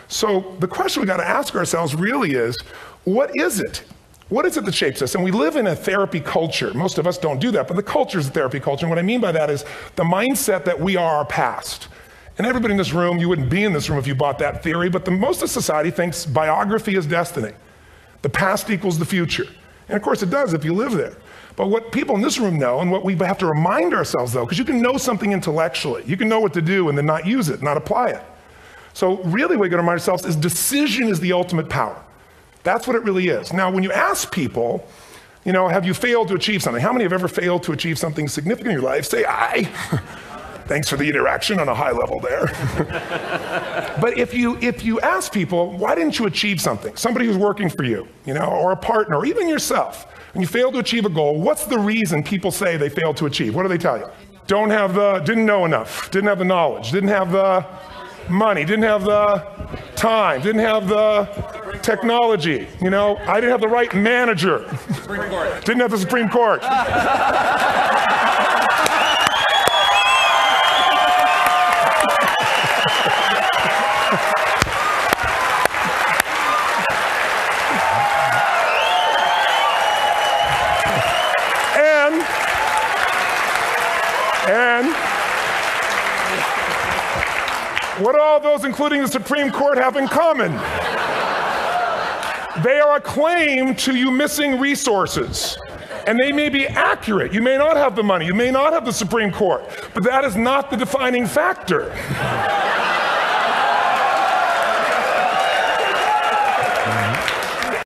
So the question we got to ask ourselves really is, what is it? What is it that shapes us? And we live in a therapy culture. Most of us don't do that, but the culture is a therapy culture. And what I mean by that is the mindset that we are our past. And everybody in this room, you wouldn't be in this room if you bought that theory, but most of society thinks biography is destiny. The past equals the future. And of course it does if you live there. But what people in this room know, and what we have to remind ourselves though, because you can know something intellectually, you can know what to do and then not use it, not apply it. So really what we got to remind ourselves is decision is the ultimate power. That's what it really is. Now, when you ask people, you know, have you failed to achieve something? How many have ever failed to achieve something significant in your life? Say, aye. Thanks for the interaction on a high level there. But if you ask people, why didn't you achieve something? Somebody who's working for you, you know, or a partner, or even yourself, and you failed to achieve a goal, what's the reason people say they failed to achieve? What do they tell you? Didn't know enough, didn't have the knowledge, didn't have the money, didn't have the time, didn't have the technology, you know, I didn't have the right manager, didn't have the Supreme Court. And what do all those, including the Supreme Court, have in common? They are a claim to you missing resources. And they may be accurate. You may not have the money. You may not have the Supreme Court. But that is not the defining factor.